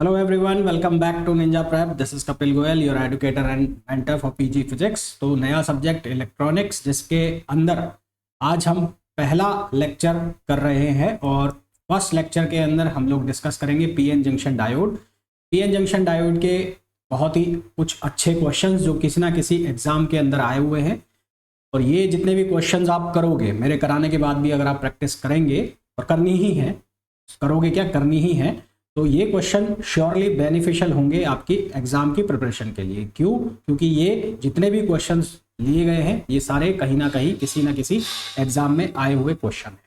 Hello everyone, welcome back to Ninja Prep. This is Kapil Goyal, your educator and mentor for PG Physics. तो नया subject electronics जिसके अंदर आज हम पहला लेक्चर कर रहे हैं और फर्स्ट लेक्चर के अंदर हम लोग डिस्कस करेंगे PN junction diode. PN junction diode के बहुत ही कुछ अच्छे क्वेश्चंस जो किसी ना किसी एग्जाम के अंदर आए हुए हैं और ये जितने भी क्वेश्चंस आप करोगे मेरे कराने के बाद भी अगर आप प्रैक्टिस करेंगे और करनी ही है, करोगे क्या, करनी ही है, तो ये क्वेश्चन श्योरली बेनिफिशियल होंगे आपकी एग्जाम की प्रिपरेशन के लिए। क्यों? क्योंकि ये जितने भी क्वेश्चंस लिए गए हैं ये सारे कहीं ना कहीं किसी ना किसी एग्जाम में आए हुए क्वेश्चन हैं।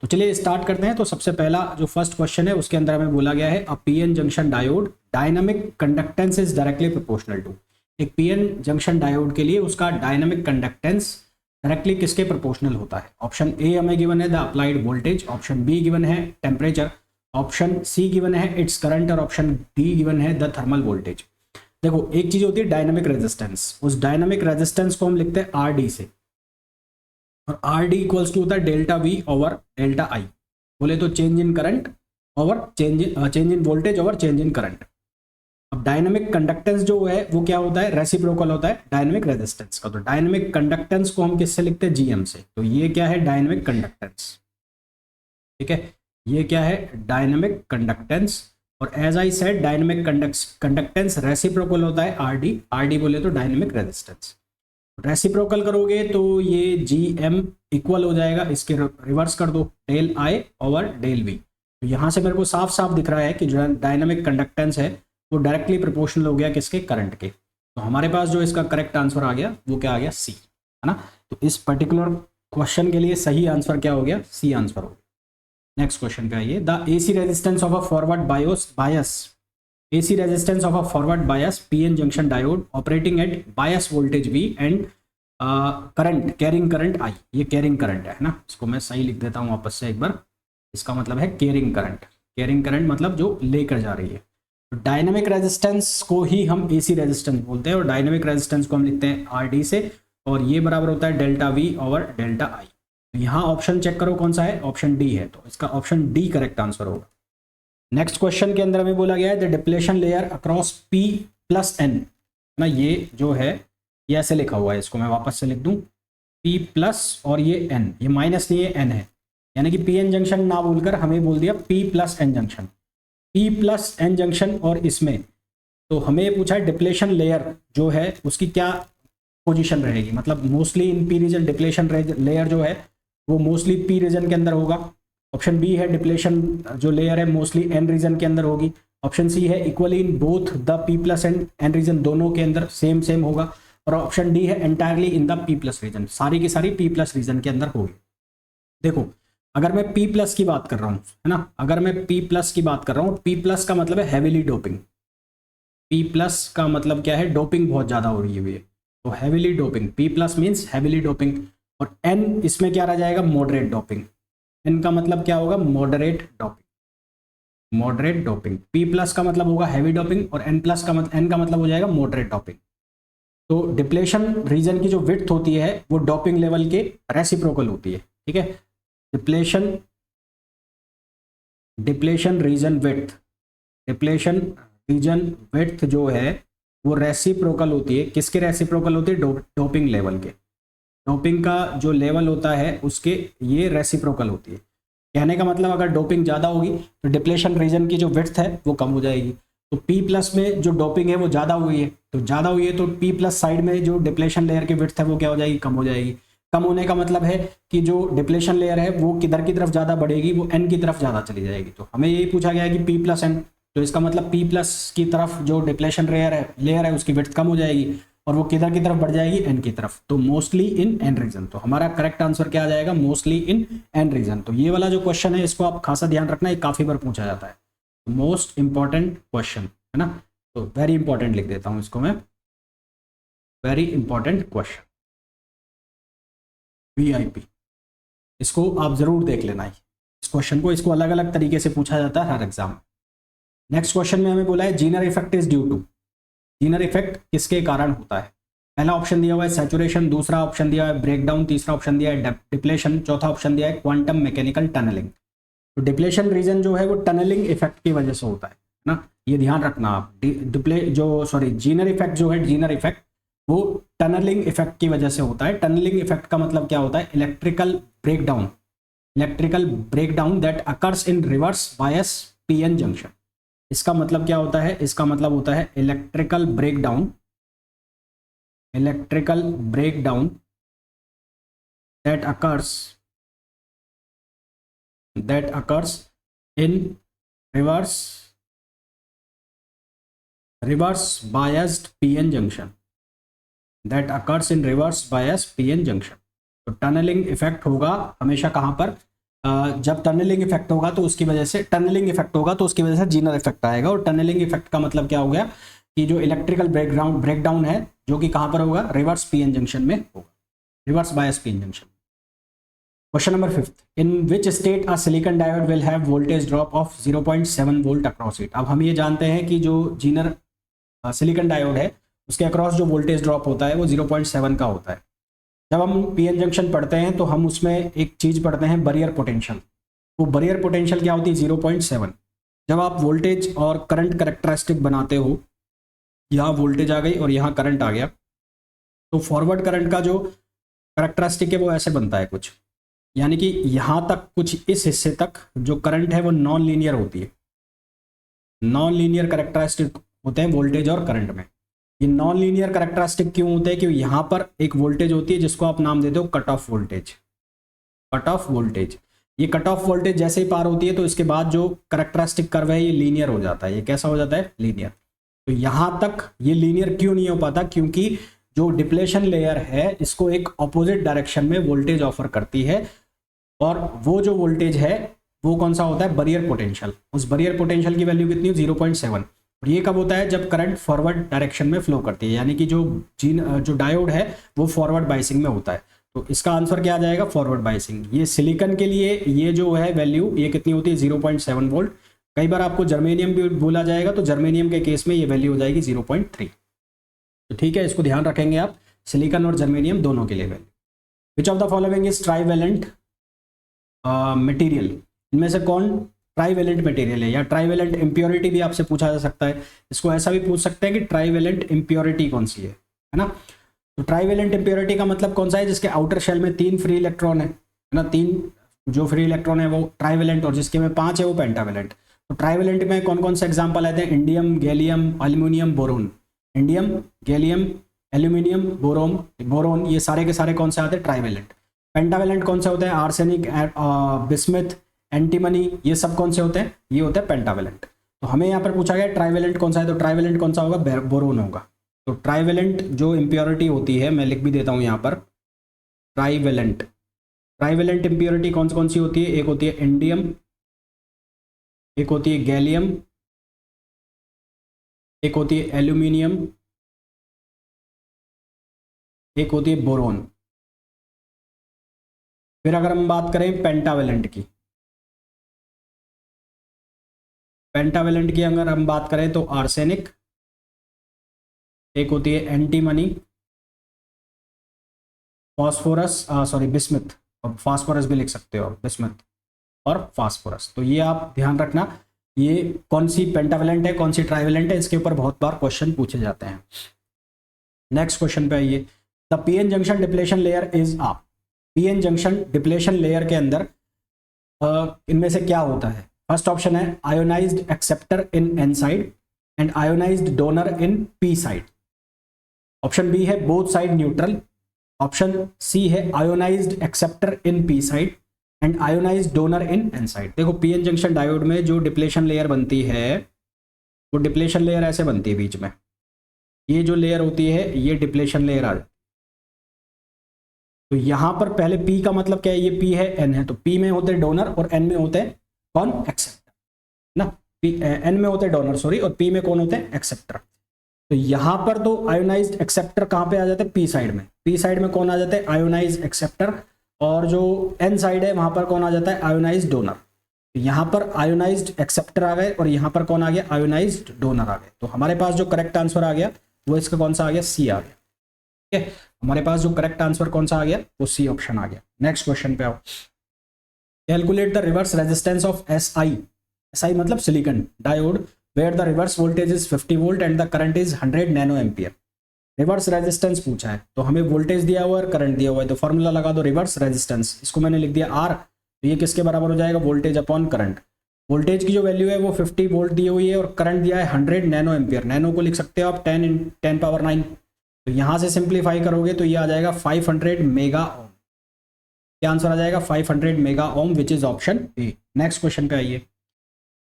तो चलिए स्टार्ट करते हैं। तो सबसे पहला जो फर्स्ट क्वेश्चन है उसके अंदर हमें बोला गया है a PN junction diode dynamic conductance is directly proportional to. एक पीएन जंक्शन डायोड के लिए उसका डायनामिक कंडक्टेंस डायरेक्टली किसके प्रोपोर्शनल होता है। ऑप्शन ए हमें गिवन है the applied voltage, option B given है टेम्परेचर, ऑप्शन सी गिवन है इट्स करंट और ऑप्शन डी गिवन है द थर्मल वोल्टेज। देखो एक चीज होती है डायनामिक रेजिस्टेंस, उस डायनामिक रेजिस्टेंस को हम लिखते हैं आर डी से और आर डी इक्वल्स टू होता है डेल्टा वी ओवर डेल्टा आई। बोले तो change in current over change in voltage over change in current. अब डायनामिक कंडक्टेंस जो है वो क्या होता है, रेसिप्रोकल होता है डायनामिक रेजिस्टेंस का। तो डायनामिक कंडक्टेंस को हम किससे लिखते हैं, जीएम से। तो ये क्या है, डायनामिक कंडक्टेंस। ठीक है, ये क्या है, डायनामिक कंडक्टेंस। और as I said dynamic conductance reciprocal होता है आरडी। आरडी बोले तो डायनामिक रेजिस्टेंस। रेसिप्रोकल करोगे तो ये जी एम इक्वल हो जाएगा, इसके रिवर्स कर दो, del I over del V. तो यहाँ से मेरे को साफ साफ दिख रहा है कि जो डायनामिक कंडक्टेंस है वो डायरेक्टली प्रोपोर्शनल हो गया किसके, करंट के। तो हमारे पास जो इसका करेक्ट आंसर आ गया वो क्या आ गया, सी, है ना। तो इस पर्टिकुलर क्वेश्चन के लिए सही आंसर क्या हो गया, सी आंसर हो गया। नेक्स्ट क्वेश्चन का ये the AC resistance of a forward bias AC resistance of a forward bias PN junction diode operating eight bias voltage V and current carrying current I. ये carrying current है ना, इसको मैं सही लिख देता हूँ वापस से एक बार। इसका मतलब है कैरिंग करंट। कैरिंग करंट मतलब जो लेकर जा रही है। तो डायनामिक रेजिस्टेंस को ही हम एसी रेजिस्टेंस बोलते हैं और डायनामिक रेजिस्टेंस को हम लिखते हैं आर डी से और ये बराबर होता है डेल्टा वी ओवर डेल्टा आई। यहाँ ऑप्शन चेक करो कौन सा है, ऑप्शन डी है, तो इसका ऑप्शन डी करेक्ट आंसर होगा। नेक्स्ट क्वेश्चन के अंदर हमें बोला गया है the depletion layer across P plus N ना, ये जो है ये ऐसे लिखा हुआ है, इसको मैं वापस से लिख दूं, पी प्लस और ये एन, ये माइनस नहीं है एन है, यानी कि पी एन जंक्शन ना बोलकर हमें बोल दिया P plus N junction. P plus N junction और इसमें तो हमें पूछा है डिप्लेशन लेयर जो है उसकी क्या पोजीशन रहेगी, मतलब mostly in P region depletion layer जो है वो मोस्टली पी रीजन के अंदर होगा। ऑप्शन बी है डिप्लेशन जो लेयर है मोस्टली एन रीजन के अंदर होगी। ऑप्शन सी है equally in both the P plus and N region, दोनों के अंदर सेम सेम होगा। और ऑप्शन डी है entirely in the P plus region, सारी की सारी पी प्लस रीजन के अंदर होगी। देखो अगर मैं पी प्लस की बात कर रहा हूँ, है ना, अगर मैं पी प्लस की बात कर रहा हूँ, पी प्लस का मतलब है हैविली डोपिंग। पी प्लस का मतलब क्या है, डोपिंग बहुत ज्यादा हो रही है, तो heavily doping, P plus means heavily doping. और एन इसमें क्या रह जाएगा, मॉडरेट डोपिंग। एन का मतलब क्या होगा, moderate doping. Moderate doping, P plus का मतलब होगा हैवी डोपिंग और एन प्लस का मतलब, एन का मतलब हो जाएगा मॉडरेट डोपिंग। तो डिप्लेशन रीजन की जो विड्थ होती है वो डोपिंग लेवल के रेसिप्रोकल होती है। ठीक है, डिप्लेशन रीजन विड्थ जो है वो रेसिप्रोकल होती है, किसके रेसिप्रोकल होती है, डोपिंग लेवल के। डोपिंग का जो लेवल होता है उसके ये रेसिप्रोकल होती है। कहने का मतलब अगर डोपिंग ज़्यादा होगी तो डिप्लेशन रीजन की जो विड्थ है वो कम हो जाएगी। तो पी प्लस में जो डोपिंग है वो ज़्यादा हुई है, तो ज़्यादा हुई है तो पी प्लस साइड में जो डिप्लेशन लेयर की विड्थ है वो क्या हो जाएगी, कम हो जाएगी। कम होने का मतलब है कि जो डिप्लेशन लेयर है वो किधर की तरफ ज़्यादा बढ़ेगी, वो एन की तरफ ज़्यादा चली जाएगी। तो हमें यही पूछा गया है कि पी प्लस एन, तो इसका मतलब पी प्लस की तरफ जो डिप्लेशन लेयर है उसकी विड्थ कम हो जाएगी और वो किधर की तरफ बढ़ जाएगी, एन की तरफ। तो मोस्टली इन एन रीजन। तो हमारा करेक्ट आंसर क्या आ जाएगा, मोस्टली इन एन रीजन। तो ये वाला जो क्वेश्चन है इसको आप खासा ध्यान रखना, ये काफी बार पूछा जाता है, मोस्ट इंपॉर्टेंट क्वेश्चन है ना। तो वेरी इंपॉर्टेंट लिख देता हूं इसको मैं, वेरी इंपॉर्टेंट क्वेश्चन, वीआईपी। इसको आप जरूर देख लेना इस क्वेश्चन को, इसको अलग अलग तरीके से पूछा जाता है हर एग्जाम में। नेक्स्ट क्वेश्चन में हमें बोला है zener effect is due to. Zener effect किसके कारण होता है। पहला ऑप्शन दिया हुआ है सैचुरेशन, दूसरा ऑप्शन दिया है ब्रेकडाउन, तीसरा ऑप्शन दिया है डिप्लेशन, चौथा ऑप्शन दिया है क्वांटम मैकेनिकल टनलिंग। तो डिप्लेशन रीजन जो है वो टनलिंग इफेक्ट की वजह से होता है ना, ये ध्यान रखना आप। जीनर इफेक्ट जो है, जीनर इफेक्ट वो टनलिंग इफेक्ट की वजह से होता है। टनलिंग इफेक्ट का मतलब क्या होता है? Electrical breakdown that occurs in reverse bias PN junction. इसका मतलब क्या होता है? इसका मतलब होता है electrical breakdown that occurs in reverse biased PN junction, तो टनलिंग इफेक्ट होगा हमेशा कहां पर? जब टनलिंग इफेक्ट होगा तो उसकी वजह से जीनर इफेक्ट आएगा। और टनलिंग इफेक्ट का मतलब क्या हो गया कि जो इलेक्ट्रिकल ब्रेकडाउन है जो कि कहां पर होगा? रिवर्स पीएन जंक्शन में होगा, reverse bias PN junction. Question number 5, in which state a silicon diode will have voltage drop of 0.7 volt across it. अब हम ये जानते हैं कि जो जीनर सिलिकॉन डायोड है उसके अक्रॉस जो वोल्टेज ड्रॉप होता है वो 0.7 का होता है। जब हम पीएन जंक्शन पढ़ते हैं तो हम उसमें एक चीज पढ़ते हैं, बैरियर पोटेंशियल। वो बैरियर पोटेंशियल क्या होती है? 0.7। जब आप वोल्टेज और करंट करेक्टरिस्टिक बनाते हो, यहाँ वोल्टेज आ गई और यहाँ करंट आ गया, तो फॉरवर्ड करंट का जो करेक्टरिस्टिक है वो ऐसे बनता है कुछ, यानी कि यहाँ तक कुछ इस हिस्से तक जो करंट है वो नॉन लीनियर होती है। नॉन लीनियर करेक्टरिस्टिक होते हैं वोल्टेज और करंट में। ये नॉन लीनियर करेक्टरिस्टिक क्यों होते हैं? कि यहाँ पर एक वोल्टेज होती है जिसको आप नाम देते हो कट ऑफ वोल्टेज। ये कट ऑफ वोल्टेज जैसे ही पार होती है तो इसके बाद जो करेक्टरिस्टिक कर्व है ये लीनियर हो जाता है। ये कैसा हो जाता है? लीनियर। तो यहाँ तक ये लीनियर क्यों नहीं हो पाता? क्योंकि जो डिप्लेशन लेयर है इसको एक ऑपोजिट डायरेक्शन में वोल्टेज ऑफर करती है, और वो जो वोल्टेज है वो कौन सा होता है? Barrier potential. उस बैरियर पोटेंशियल की वैल्यू कितनी है? 0.7। और ये कब होता है? जब करंट फॉरवर्ड डायरेक्शन में फ्लो करती है, यानी कि जो डायोड है वो फॉरवर्ड बाइसिंग में होता है। तो इसका आंसर क्या आ जाएगा? Forward biasing. ये सिलिकॉन के लिए ये जो है वैल्यू ये कितनी होती है? 0.7 वोल्ट। कई बार आपको जर्मेनियम भी बोला जाएगा, तो जर्मेनियम के केस में ये वैल्यू हो जाएगी 0.3। तो ठीक है, इसको ध्यान रखेंगे आप, सिलिकॉन और जर्मेनियम दोनों के लिए value. Which of the following is trivalent material? इनमें से कौन ट्राइवेलेंट मटेरियल है? या ट्राइवेलेंट इम्प्योरिटी भी आपसे पूछा जा सकता है। इसको ऐसा भी पूछ सकते हैं कि ट्राइवेलेंट इम्प्योरिटी कौन सी है ना? तो ट्राइवेलेंट इम्प्योरिटी का मतलब कौन सा है? जिसके आउटर शेल में 3 फ्री इलेक्ट्रॉन है ना, 3 जो फ्री इलेक्ट्रॉन है वो ट्राइवेलेंट, और जिसके में 5 है वो पेंटावेलेंट। तो ट्राइवेलेंट में कौन कौन से एग्जाम्पल आते हैं? Indium, gallium, aluminium, boron. Indium, gallium, aluminium, boron, ये सारे के सारे कौन से आते हैं? ट्राइवेलेंट। पेंटावेलेंट कौन से होते हैं? आर्सेनिक, बिस्मथ, एंटीमनी, ये सब कौन से होते हैं? ये होते हैं पेंटावेलेंट। तो हमें यहाँ पर पूछा गया ट्राइवेलेंट कौन सा है, तो ट्राइवेलेंट कौन सा होगा? बोरोन होगा। तो ट्राइवेलेंट जो इम्प्योरिटी होती है, मैं लिख भी देता हूँ यहाँ पर, ट्राइवेलेंट इम्प्योरिटी कौन सी होती है? एक होती है इंडियम, एक होती है गैलियम, एक होती है एल्यूमिनियम, एक होती है बोरोन। फिर अगर हम बात करें पेंटावेलेंट की, अगर हम बात करें तो आर्सेनिक, एक होती है एंटीमनी, बिस्मथ, और फास्फोरस भी लिख सकते हो, बिस्मथ और फास्फोरस। तो ये आप ध्यान रखना, ये कौन सी पेंटावेलेंट है, कौन सी ट्राइवेलेंट है, इसके ऊपर बहुत बार क्वेश्चन पूछे जाते हैं। नेक्स्ट क्वेश्चन पे आइए। The PN junction depletion layer is a, PN junction depletion layer के अंदर इनमें से क्या होता है? फर्स्ट ऑप्शन है ionised acceptor in N side and ionised donor in P side. Option B है both side neutral. Option C है ionised acceptor in P side and ionised donor in N side. देखो PN junction diode में जो depletion layer बनती है वो depletion layer ऐसे बनती है बीच में, ये जो लेयर होती है ये डिप्लेशन लेयर आ जाती है। तो यहां पर पहले पी का मतलब क्या है? ये पी है, एन है, तो पी में होते हैं डोनर और एन में होते हैं कौन? एक्सेप्टर ना। एन में होते हैं डोनर सॉरी, और पी में कौन होते हैं? एक्सेप्टर। तो यहां पर तो आयोनाइज्ड एक्सेप्टर कहां पे आ जाते हैं? पी साइड में। पी साइड में कौन आ जाता है? Ionised acceptor. और जो एन साइड है वहां पर कौन आ जाता है? Ionised donor. तो यहां पर आयोनाइज्ड एक्सेप्टर आ गए और यहां पर कौन आ गया? आयोनाइज्ड डोनर आ गए। तो हमारे पास जो करेक्ट आंसर आ गया वो इसका कौन सा आ गया? सी आ गया। ठीक है, हमारे पास जो करेक्ट आंसर कौन सा आ गया? वो सी ऑप्शन आ गया। नेक्स्ट क्वेश्चन पे आओ। Calculate the reverse resistance of SI, SI मतलब silicon diode where the reverse voltage is 50 volt and the current is 100 nano ampere. Reverse resistance पूछा है, तो हमें वोल्टेज दिया हुआ है और करंट दिया हुआ है, तो फॉर्मूला लगा दो रिवर्स रेजिस्टेंस, इसको मैंने लिख दिया आर, तो ये किसके बराबर हो जाएगा, वोल्टेज अपॉन करंट। वोल्टेज की जो वैल्यू है वो 50 वोल्ट दी हुई है और करंट दिया है 100 नैनो एम्पियर। नैनो को लिख सकते हो आप 10 पावर 9, तो यहाँ से सिंप्लीफाई करोगे तो ये आ जाएगा 500 मेगा ओम। क्या आंसर आ जाएगा, 500 mega ohm, which is option A. Next question पे आइए।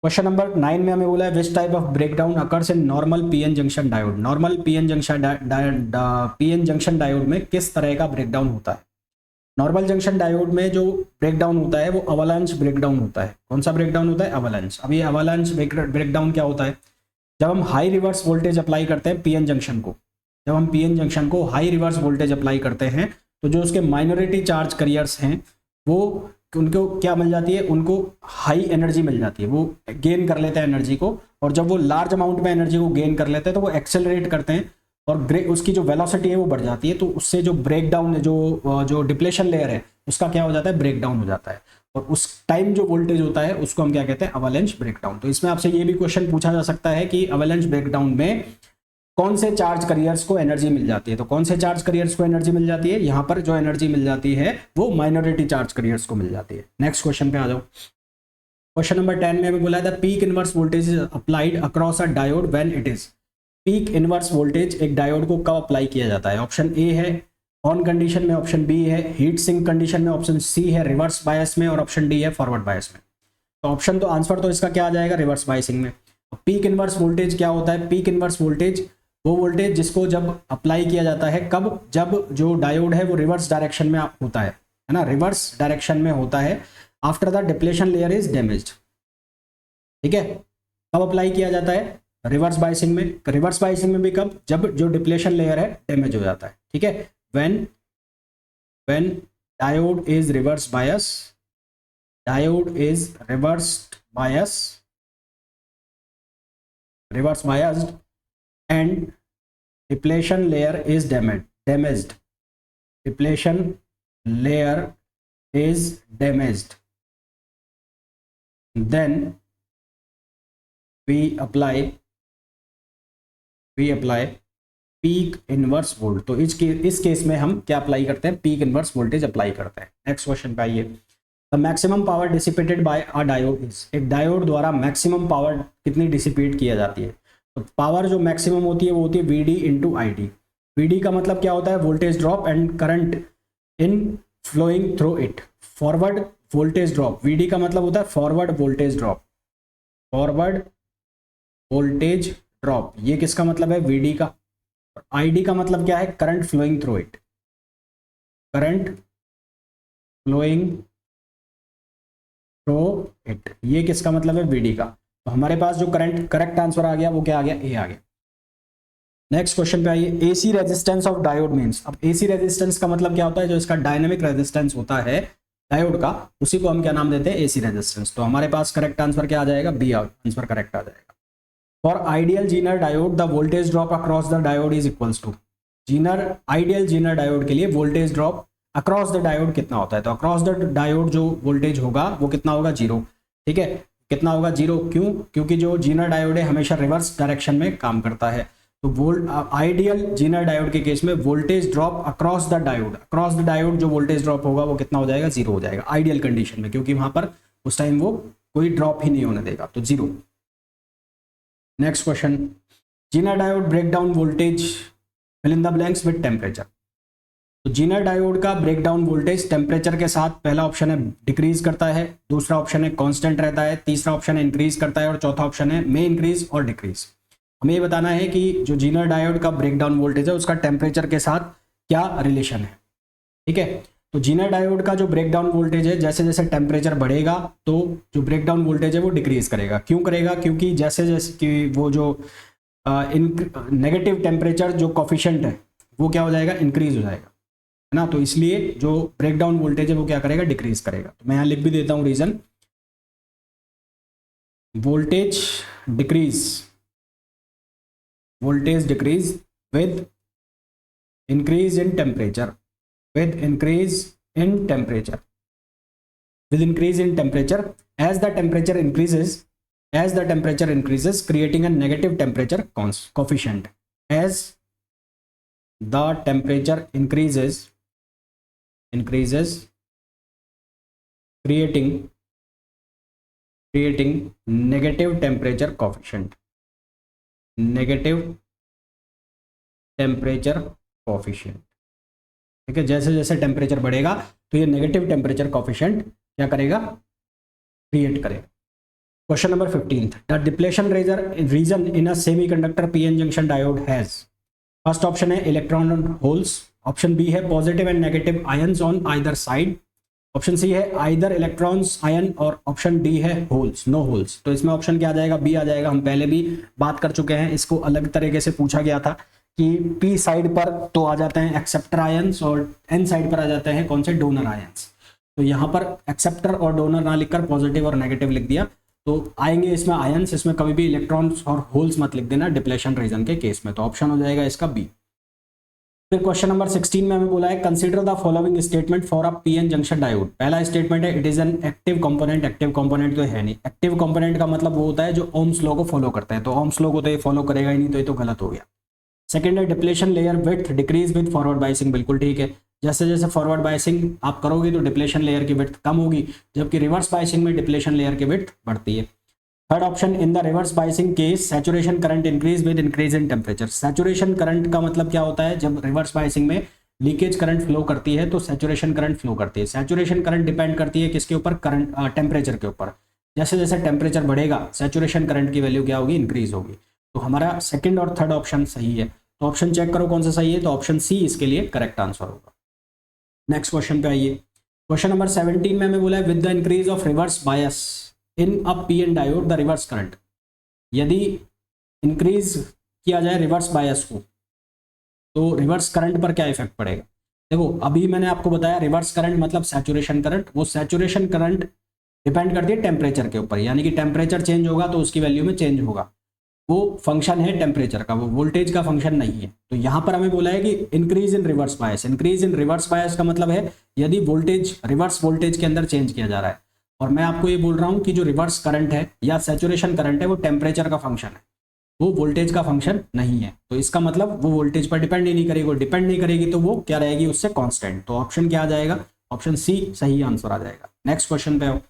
क्वेश्चन नंबर 9 में हमें बोला है which type of breakdown occurs in normal PN junction diode. Normal PN junction diode में किस तरह का ब्रेकडाउन होता है। नॉर्मल जंक्शन डायोड में जो ब्रेकडाउन होता है वो अवलांच ब्रेकडाउन होता है। कौन सा ब्रेकडाउन होता है, अवलांच। अब ये अवलांच ब्रेकडाउन क्या होता है, जब हम हाई रिवर्स वोल्टेज अप्लाई करते हैं पीएन जंक्शन को, जब हम पीएन जंक्शन को हाई रिवर्स वोल्टेज अप्लाई करते हैं तो जो उसके माइनॉरिटी चार्ज कैरियर्स हैं वो उनको क्या मिल जाती है, उनको हाई एनर्जी मिल जाती है, वो गेन कर लेते हैं एनर्जी को, और जब वो लार्ज अमाउंट में एनर्जी को गेन कर लेते हैं तो वो एक्सेलरेट करते हैं और उसकी जो वेलोसिटी है वो बढ़ जाती है, तो उससे जो ब्रेकडाउन है, जो डिप्लेशन लेयर है उसका क्या हो जाता है, ब्रेकडाउन हो जाता है, और उस टाइम जो वोल्टेज होता है उसको हम क्या कहते हैं, अवलांच ब्रेकडाउन। तो इसमें आपसे ये भी क्वेश्चन पूछा जा सकता है कि अवलांच ब्रेकडाउन में कौन से चार्ज कैरियर्स को एनर्जी मिल जाती है। तो कौन से चार्ज कैरियर्स को एनर्जी मिल जाती है, यहाँ पर जो एनर्जी मिल जाती है वो माइनॉरिटी चार्ज कैरियर्स को मिल जाती है। नेक्स्ट क्वेश्चन पे आ जाओ। क्वेश्चन नंबर 10 में हमें बोला है peak inverse voltage is applied across a diode when it is. Peak inverse voltage एक डायोड को कब अप्लाई किया जाता है। ऑप्शन ए है ऑन कंडीशन में, ऑप्शन बी है हीट सिंक कंडीशन में, ऑप्शन सी है रिवर्स बायस में, और ऑप्शन डी है फॉरवर्ड बायस में। तो ऑप्शन तो आंसर तो इसका क्या आ जाएगा, रिवर्स बायसिंग में। पीक इनवर्स वोल्टेज क्या होता है, पीक इनवर्स वोल्टेज वो वोल्टेज जिसको जब अप्लाई किया जाता है, कब, जब जो डायोड है वो रिवर्स डायरेक्शन में होता है ना, रिवर्स डायरेक्शन में होता है, after the depletion layer is damaged. ठीक है, कब अप्लाई किया जाता है, रिवर्स बायसिंग में। रिवर्स बायसिंग में भी कब, जब जो डिप्लेशन लेयर है डैमेज हो जाता है। ठीक है, when diode is reverse bias, diode is reverse biased and depletion layer is damaged, depletion layer is damaged, then we apply peak inverse volt। तो इस केस में हम क्या अप्लाई करते हैं, पीक इनवर्स वोल्टेज अप्लाई करते हैं। नेक्स्ट क्वेश्चन पे आइए। The maximum power dissipated by a diode is. एक डायोड द्वारा मैक्सिमम पावर कितनी डिसिपेट किया जाती है। तो पावर जो मैक्सिमम होती है वो होती है VD into I D. VD का मतलब क्या होता है, voltage drop and current in flowing through it. Forward voltage drop, VD का मतलब होता है forward voltage drop, forward voltage drop, ये किसका मतलब है, वीडी का। आईडी का मतलब क्या है, current flowing through it, current flowing through it, ये किसका मतलब है, वीडी का। तो हमारे पास जो करेक्ट आंसर आ गया वो क्या आ गया, ए आ गया। नेक्स्ट क्वेश्चन पे आइए। AC resistance of diode means. अब एसी रेजिस्टेंस का मतलब क्या होता है, जो इसका डायनेमिक रेजिस्टेंस होता है डायोड का, उसी को हम क्या नाम देते हैं, एसी रेजिस्टेंस। तो हमारे पास करेक्ट आंसर क्या आ जाएगा, बी आंसर करेक्ट आ जाएगा। For ideal zener diode the voltage drop across the diode is equals to. Ideal zener diode के लिए voltage drop across the diode कितना होता है। तो अक्रॉस द डायोड जो वोल्टेज होगा वो कितना होगा, 0। ठीक है, कितना होगा, 0। क्यों, क्योंकि जो जीनर डायोड है हमेशा रिवर्स डायरेक्शन में काम करता है। तो आइडियल जीनर डायोड के केस में voltage drop across the diode जो वोल्टेज ड्रॉप होगा वो कितना हो जाएगा, 0 हो जाएगा आइडियल कंडीशन में, क्योंकि वहां पर उस टाइम वो कोई ड्रॉप ही नहीं होने देगा, तो 0। Next question. Zener diode breakdown voltage fill in the blanks with temperature. तो जीनर डायोड का ब्रेकडाउन वोल्टेज टेम्परेचर के साथ, पहला ऑप्शन है डिक्रीज करता है, दूसरा ऑप्शन है कांस्टेंट रहता है, तीसरा ऑप्शन है इंक्रीज करता है, और चौथा ऑप्शन है मे इंक्रीज और डिक्रीज। हमें ये बताना है कि जो जीनर डायोड का ब्रेकडाउन वोल्टेज है उसका टेम्परेचर के साथ क्या रिलेशन है। ठीक है, तो जीनर डायोड का जो ब्रेकडाउन वोल्टेज है, जैसे जैसे टेम्परेचर बढ़ेगा तो जो ब्रेकडाउन वोल्टेज है वो डिक्रीज करेगा। क्यों करेगा, क्योंकि जैसे जैसे कि वो जो नेगेटिव टेम्परेचर जो कॉफिशिएंट है वो क्या हो जाएगा, इंक्रीज हो जाएगा, है ना। तो इसलिए जो ब्रेकडाउन वोल्टेज है वो क्या करेगा, डिक्रीज करेगा। तो मैं यहाँ लिख भी देता हूँ reason, voltage decrease with increase in temperature, with increase in temperature as the temperature increases as the temperature increases creating a negative temperature coefficient, as the temperature increases creating negative temperature coefficient, ठीक है। जैसे जैसे temperature बढ़ेगा तो ये negative temperature coefficient क्या करेगा, create करेगा। Question number 15, the depletion region in a semiconductor PN junction diode has, first option है इलेक्ट्रॉन होल्स, ऑप्शन बी है positive and negative ions on either side, option C है either electrons ion, और option D है holes, no holes. तो इसमें option क्या आ जाएगा, B आ जाएगा। हम पहले भी बात कर चुके हैं, इसको अलग तरीके से पूछा गया था कि पी साइड पर तो आ जाते हैं एक्सेप्टर आयंस और एन साइड पर आ जाते हैं कौन से, डोनर आयंस। तो यहाँ पर एक्सेप्टर और डोनर ना लिखकर पॉजिटिव और नेगेटिव लिख दिया, तो आएंगे इसमें आयंस, इसमें कभी भी इलेक्ट्रॉन्स और होल्स मत लिख देना डिप्लेशन रीजन के केस में। तो ऑप्शन हो जाएगा इसका बी। फिर क्वेश्चन नंबर 16 में हमें बोला है consider the following statement for a PN junction diode. पहला स्टेटमेंट है it is an active component, active component तो है नहीं। एक्टिव कंपोनेंट का मतलब वो होता है जो ओम्स लॉ को फॉलो करता है, तो ओम्स लॉ को तो ये फॉलो करेगा ही नहीं, तो ये तो गलत हो गया। सेकंड है depletion layer width decrease with forward biasing, बिल्कुल ठीक है। जैसे जैसे फॉरवर्ड बायसिंग आप करोगे तो डिप्लेशन लेयर की विड्थ कम होगी, जबकि रिवर्स बायसिंग में डिप्लेशन लेयर की विड्थ बढ़ती है। Third option in the reverse biasing case saturation current increase with increase in temperature. Saturation current का मतलब क्या होता है, जब रिवर्स बायसिंग में लीकेज करंट फ्लो करती है तो सैचुरेशन करंट फ्लो करती है। सैचुरेशन करंट डिपेंड करती है किसके ऊपर, करंट टेम्परेचर के ऊपर। जैसे जैसे टेम्परेचर बढ़ेगा सैचुरेशन करंट की वैल्यू क्या होगी, इंक्रीज होगी। तो हमारा सेकंड और थर्ड ऑप्शन सही है। तो ऑप्शन चेक करो कौन सा सही है, तो ऑप्शन सी इसके लिए करेक्ट आंसर होगा। नेक्स्ट क्वेश्चन पे आइए। क्वेश्चन नंबर 17 में हमें बोला है with the increase of reverse bias in a PN diode the reverse current, यदि इंक्रीज किया जाए रिवर्स बायस को तो रिवर्स करंट पर क्या इफेक्ट पड़ेगा। देखो अभी मैंने आपको बताया रिवर्स करंट मतलब सैचुरेशन करंट, वो सैचुरेशन करंट डिपेंड करती है टेम्परेचर के ऊपर, यानी कि टेम्परेचर चेंज होगा तो उसकी वैल्यू में चेंज होगा, वो फंक्शन है टेम्परेचर का, वो वोल्टेज का फंक्शन नहीं है। तो यहाँ पर हमें बोला है कि increase in reverse bias, increase in reverse bias का मतलब है यदि वोल्टेज रिवर्स वोल्टेज के अंदर चेंज किया जा रहा है, और मैं आपको ये बोल रहा हूँ कि जो रिवर्स करंट है या सैचुरेशन करंट है वो टेम्परेचर का फंक्शन है, वो वोल्टेज का फंक्शन नहीं है। तो इसका मतलब वो वोल्टेज पर डिपेंड ही नहीं करेगी, वो डिपेंड नहीं करेगी तो वो क्या रहेगी, उससे कांस्टेंट। तो ऑप्शन क्या आ जाएगा, ऑप्शन सी सही आंसर आ जाएगा। नेक्स्ट क्वेश्चन पे आओ,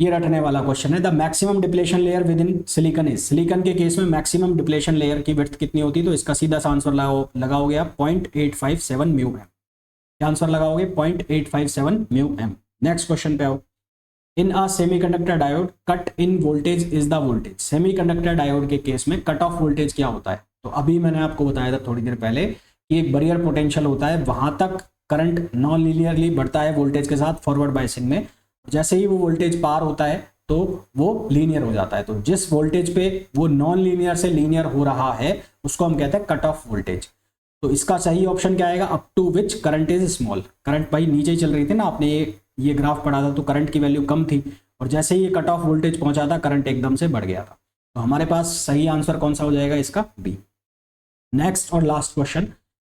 ये रटने वाला क्वेश्चन है the maximum depletion layer with in silicon is. Silicon के केस में मैक्सिमम डिप्लेशन लेयर की विड्थ कितनी होती है, तो इसका सीधा सा आंसर लगाओगे आप 0.857 म्यू एम। क्या आंसर लगाओगे, 0.857 म्यू एम। नेक्स्ट क्वेश्चन पे आओ, in a semiconductor diode cut in voltage is the voltage. Semiconductor diode के केस में कट ऑफ वोल्टेज क्या होता है, तो अभी मैंने आपको बताया था थोड़ी देर पहले कि एक बैरियर पोटेंशियल होता है, वहां तक करंट नॉन लीनियरली बढ़ता है वोल्टेज के साथ फॉरवर्ड बायसिंग में, जैसे ही वो वोल्टेज पार होता है तो वो लीनियर हो जाता है। तो जिस वोल्टेज पे वो नॉन लीनियर से लीनियर हो रहा है उसको हम कहते हैं कट ऑफ वोल्टेज। तो इसका सही ऑप्शन क्या आएगा, up to which current is small. Current भाई नीचे ही चल रही थी ना, आपने ये ग्राफ पढ़ा था तो करंट की वैल्यू कम थी, और जैसे ही ये कट ऑफ वोल्टेज पहुंचा था करंट एकदम से बढ़ गया था। तो हमारे पास सही आंसर कौन सा हो जाएगा, इसका बी। नेक्स्ट और last question,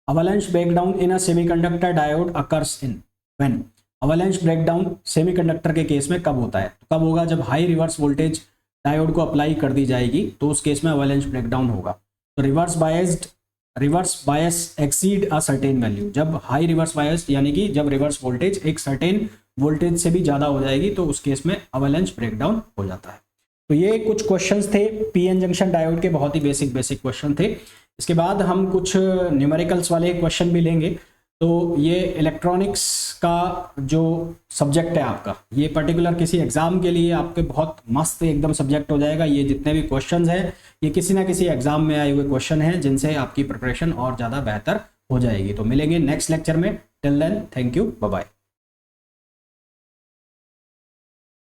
avalanche breakdown in a semiconductor diode occurs in when. Avalanche breakdown semiconductor के केस में कब होता है, तो कब होगा, जब हाई रिवर्स वोल्टेज डायोड को अप्लाई कर दी जाएगी तो उस केस में अवलांच ब्रेकडाउन होगा। तो reverse bias exceed a certain value, जब हाई रिवर्स बायस यानी कि जब रिवर्स वोल्टेज एक सर्टेन वोल्टेज से भी ज्यादा हो जाएगी तो उस केस में अवलांच ब्रेकडाउन हो जाता है। तो ये कुछ क्वेश्चंस थे पीएन जंक्शन डायोड के, बहुत ही बेसिक क्वेश्चन थे। इसके बाद हम कुछ न्यूमेरिकल्स वाले क्वेश्चन भी लेंगे। तो ये इलेक्ट्रॉनिक्स का जो सब्जेक्ट है आपका, ये पर्टिकुलर किसी एग्जाम के लिए आपके बहुत मस्त एकदम सब्जेक्ट हो जाएगा। ये जितने भी क्वेश्चंस हैं ये किसी ना किसी एग्जाम में आए हुए क्वेश्चन हैं जिनसे आपकी प्रिपरेशन और ज़्यादा बेहतर हो जाएगी। तो मिलेंगे नेक्स्ट लेक्चर में, till then thank you, bye bye.